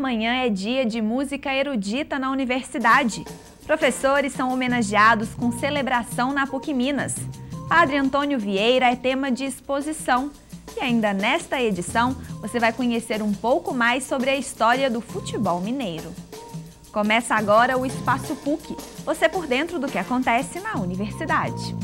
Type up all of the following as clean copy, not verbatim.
Amanhã é dia de música erudita na universidade. Professores são homenageados com celebração na PUC Minas. Padre Antônio Vieira é tema de exposição. E ainda nesta edição, você vai conhecer um pouco mais sobre a história do futebol mineiro. Começa agora o Espaço PUC, você por dentro do que acontece na universidade.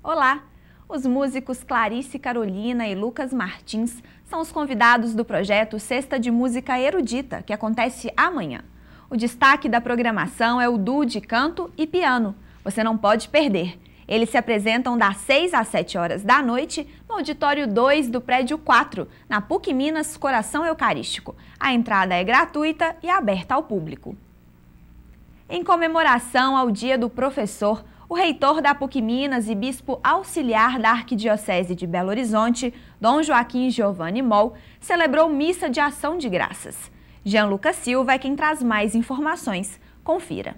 Olá! Os músicos Clarice Carolina e Lucas Martins são os convidados do projeto Sexta de Música Erudita, que acontece amanhã. O destaque da programação é o duo de canto e piano. Você não pode perder. Eles se apresentam das 6 às 7 horas da noite no auditório 2 do prédio 4, na PUC Minas Coração Eucarístico. A entrada é gratuita e aberta ao público. Em comemoração ao Dia do Professor, o reitor da PUC Minas e bispo auxiliar da Arquidiocese de Belo Horizonte, Dom Joaquim Giovanni Moll, celebrou missa de ação de graças. Jean Lucas Silva é quem traz mais informações. Confira.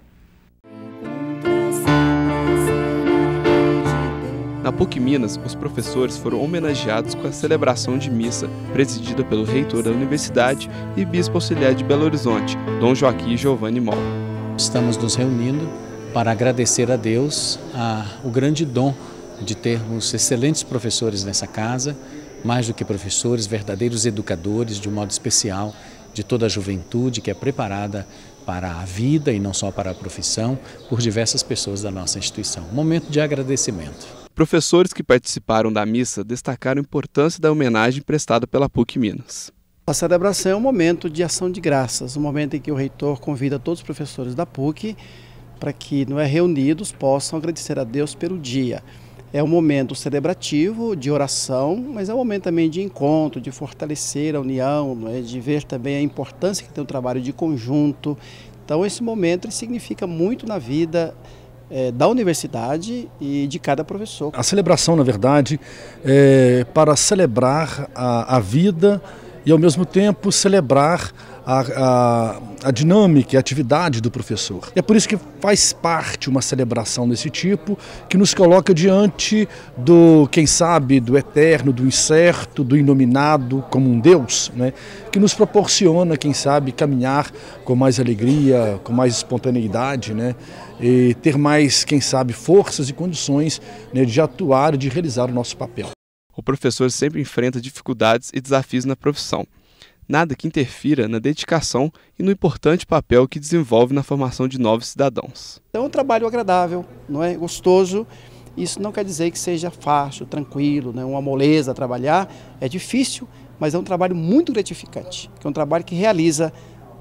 Na PUC Minas, os professores foram homenageados com a celebração de missa, presidida pelo reitor da universidade e bispo auxiliar de Belo Horizonte, Dom Joaquim Giovanni Moll. Estamos nos reunindo para agradecer a Deus o grande dom de termos excelentes professores nessa casa, mais do que professores, verdadeiros educadores, de um modo especial, de toda a juventude que é preparada para a vida e não só para a profissão, por diversas pessoas da nossa instituição. Momento de agradecimento. Professores que participaram da missa destacaram a importância da homenagem prestada pela PUC Minas. A celebração é um momento de ação de graças, um momento em que o reitor convida todos os professores da PUC para que, reunidos, possam agradecer a Deus pelo dia. É um momento celebrativo, de oração, mas é um momento também de encontro, de fortalecer a união, de ver também a importância que tem o trabalho de conjunto. Então esse momento ele significa muito na vida da universidade e de cada professor. A celebração, na verdade, é para celebrar a vida e, ao mesmo tempo, celebrar a dinâmica e a atividade do professor. É por isso que faz parte uma celebração desse tipo, que nos coloca diante do, quem sabe, do eterno, do incerto, do inominado, como um Deus, que nos proporciona, quem sabe, caminhar com mais alegria, com mais espontaneidade, e ter mais, quem sabe, forças e condições de atuar e de realizar o nosso papel. O professor sempre enfrenta dificuldades e desafios na profissão. Nada que interfira na dedicação e no importante papel que desenvolve na formação de novos cidadãos. É um trabalho agradável, gostoso. Isso não quer dizer que seja fácil, tranquilo, uma moleza trabalhar. É difícil, mas é um trabalho muito gratificante. É um trabalho que realiza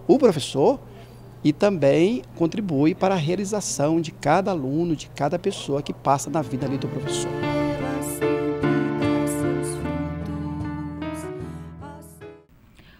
o professor e também contribui para a realização de cada aluno, de cada pessoa que passa na vida ali do professor.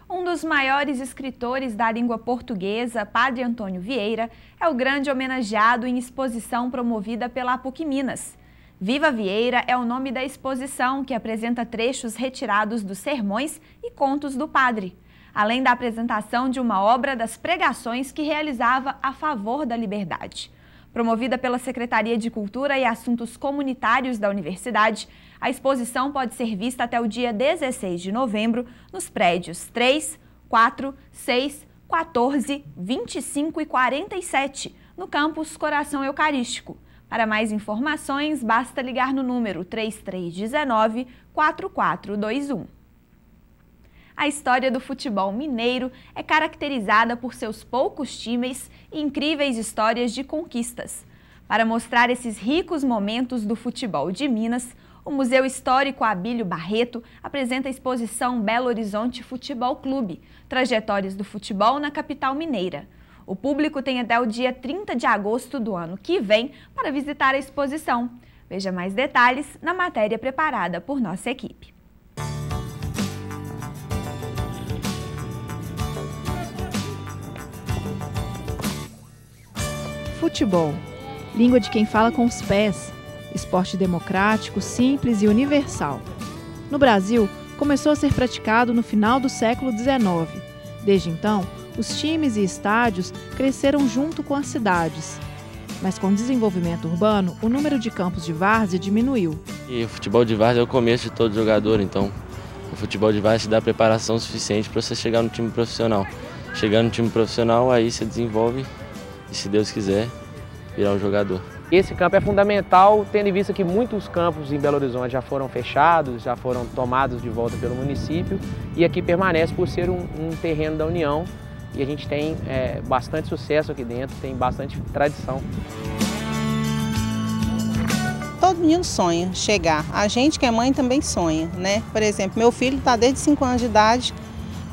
Um dos maiores escritores da língua portuguesa, Padre Antônio Vieira, é o grande homenageado em exposição promovida pela PUC Minas. Viva Vieira é o nome da exposição, que apresenta trechos retirados dos sermões e contos do padre, além da apresentação de uma obra das pregações que realizava a favor da liberdade. Promovida pela Secretaria de Cultura e Assuntos Comunitários da Universidade, a exposição pode ser vista até o dia 16 de novembro nos prédios 3, 4, 6, 14, 25 e 47, no campus Coração Eucarístico. Para mais informações, basta ligar no número 3319-4421. A história do futebol mineiro é caracterizada por seus poucos times e incríveis histórias de conquistas. Para mostrar esses ricos momentos do futebol de Minas, o Museu Histórico Abílio Barreto apresenta a exposição Belo Horizonte Futebol Clube, trajetórias do futebol na capital mineira. O público tem até o dia 30 de agosto do ano que vem para visitar a exposição. Veja mais detalhes na matéria preparada por nossa equipe. Futebol, língua de quem fala com os pés, esporte democrático, simples e universal. No Brasil, começou a ser praticado no final do século XIX. Desde então, os times e estádios cresceram junto com as cidades. Mas com o desenvolvimento urbano, o número de campos de várzea diminuiu. E o futebol de várzea é o começo de todo jogador, então o futebol de várzea te dá preparação suficiente para você chegar no time profissional. Chegando no time profissional, aí você desenvolve e, se Deus quiser, virar um jogador. Esse campo é fundamental, tendo em vista que muitos campos em Belo Horizonte já foram fechados, já foram tomados de volta pelo município, e aqui permanece por ser um terreno da União, e a gente tem bastante sucesso aqui dentro, tem bastante tradição. Todo menino sonha chegar, a gente que é mãe também sonha, né? Por exemplo, meu filho está desde 5 anos de idade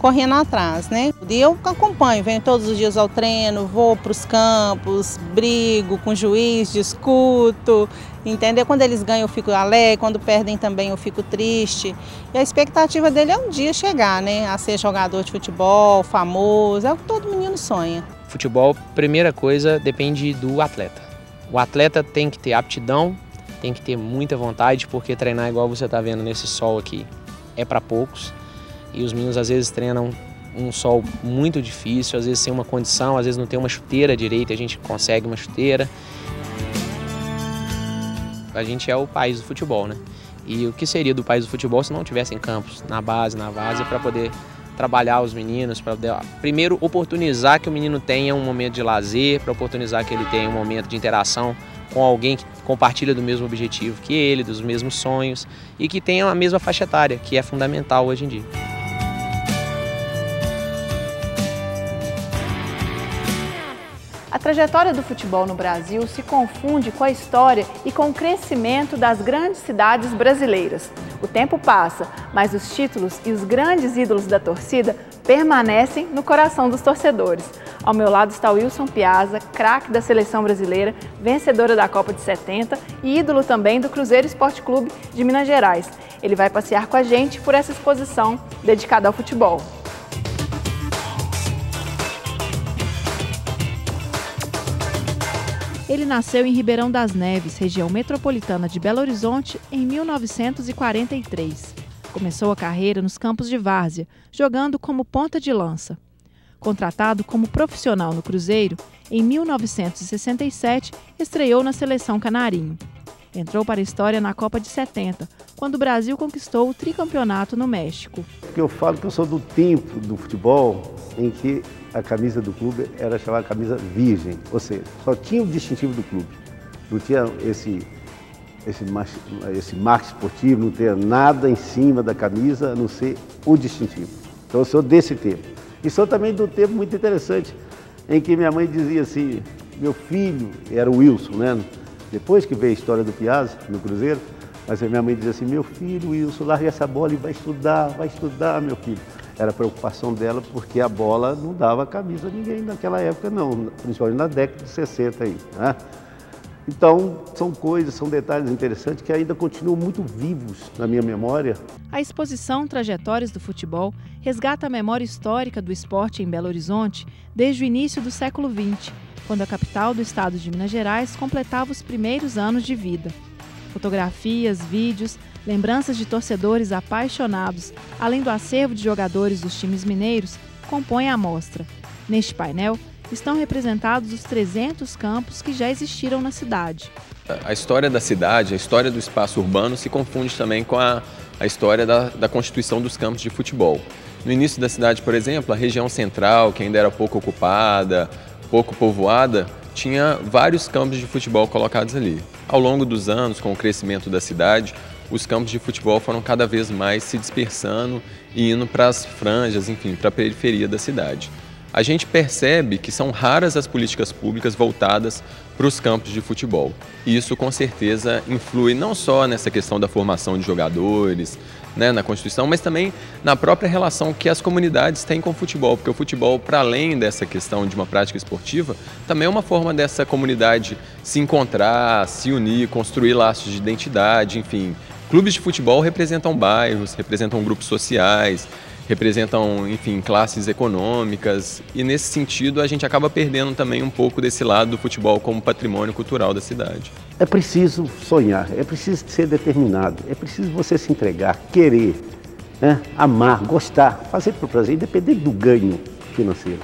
correndo atrás, né? E eu acompanho, venho todos os dias ao treino, vou para os campos, brigo com o juiz, discuto, entendeu? Quando eles ganham eu fico alegre, quando perdem também eu fico triste. E a expectativa dele é um dia chegar, né? A ser jogador de futebol, famoso, é o que todo menino sonha. Futebol, primeira coisa, depende do atleta. O atleta tem que ter aptidão, tem que ter muita vontade, porque treinar igual você está vendo nesse sol aqui é para poucos. E os meninos às vezes treinam um sol muito difícil, às vezes sem uma condição, às vezes não tem uma chuteira direita, a gente consegue uma chuteira. A gente é o país do futebol, né? E o que seria do país do futebol se não tivessem campos na base, na várzea, para poder trabalhar os meninos, para primeiro oportunizar que o menino tenha um momento de lazer, para oportunizar que ele tenha um momento de interação com alguém que compartilha do mesmo objetivo que ele, dos mesmos sonhos e que tenha a mesma faixa etária, que é fundamental hoje em dia. A trajetória do futebol no Brasil se confunde com a história e com o crescimento das grandes cidades brasileiras. O tempo passa, mas os títulos e os grandes ídolos da torcida permanecem no coração dos torcedores. Ao meu lado está o Wilson Piazza, craque da seleção brasileira, vencedora da Copa de 70 e ídolo também do Cruzeiro Esporte Clube de Minas Gerais. Ele vai passear com a gente por essa exposição dedicada ao futebol. Ele nasceu em Ribeirão das Neves, região metropolitana de Belo Horizonte, em 1943. Começou a carreira nos campos de várzea, jogando como ponta de lança. Contratado como profissional no Cruzeiro, em 1967 estreou na seleção canarinho. Entrou para a história na Copa de 70, quando o Brasil conquistou o tricampeonato no México. Eu falo que eu sou do tempo do futebol em que a camisa do clube era chamada camisa virgem, ou seja, só tinha o distintivo do clube. Não tinha esse marco esportivo, não tinha nada em cima da camisa a não ser o distintivo. Então eu sou desse tempo. E sou também do tempo muito interessante, em que minha mãe dizia assim, meu filho, era o Wilson, né? Depois que veio a história do Piazza no Cruzeiro, mas a minha mãe dizia assim, meu filho, Wilson, larga essa bola e vai estudar, meu filho. Era a preocupação dela porque a bola não dava camisa a ninguém naquela época, não, principalmente na década de 60 aí, né? Então, são coisas, são detalhes interessantes que ainda continuam muito vivos na minha memória. A exposição Trajetórias do Futebol resgata a memória histórica do esporte em Belo Horizonte desde o início do século XX, quando a capital do estado de Minas Gerais completava os primeiros anos de vida. Fotografias, vídeos, lembranças de torcedores apaixonados, além do acervo de jogadores dos times mineiros, compõem a mostra. Neste painel, estão representados os 300 campos que já existiram na cidade. A história da cidade, a história do espaço urbano se confunde também com a história da constituição dos campos de futebol. No início da cidade, por exemplo, a região central, que ainda era pouco ocupada, pouco povoada, tinha vários campos de futebol colocados ali. Ao longo dos anos, com o crescimento da cidade, os campos de futebol foram cada vez mais se dispersando e indo para as franjas, enfim, para a periferia da cidade. A gente percebe que são raras as políticas públicas voltadas para os campos de futebol. E isso, com certeza, influi não só nessa questão da formação de jogadores, né, na Constituição, mas também na própria relação que as comunidades têm com o futebol, porque o futebol, para além dessa questão de uma prática esportiva, também é uma forma dessa comunidade se encontrar, se unir, construir laços de identidade, enfim. Clubes de futebol representam bairros, representam grupos sociais, representam, enfim, classes econômicas, e nesse sentido a gente acaba perdendo também um pouco desse lado do futebol como patrimônio cultural da cidade. É preciso sonhar, é preciso ser determinado, é preciso você se entregar, querer. né? Amar, gostar, fazer por prazer, independente do ganho financeiro.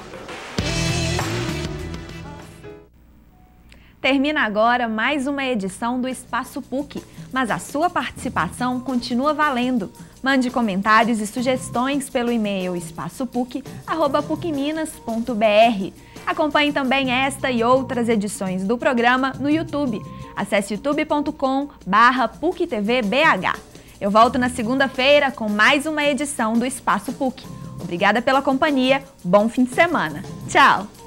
Termina agora mais uma edição do Espaço PUC, mas a sua participação continua valendo. Mande comentários e sugestões pelo e-mail espaçopuc@pucminas.br. Acompanhe também esta e outras edições do programa no YouTube. Acesse youtube.com/PUCTVBH. Eu volto na segunda-feira com mais uma edição do Espaço PUC. Obrigada pela companhia, bom fim de semana. Tchau!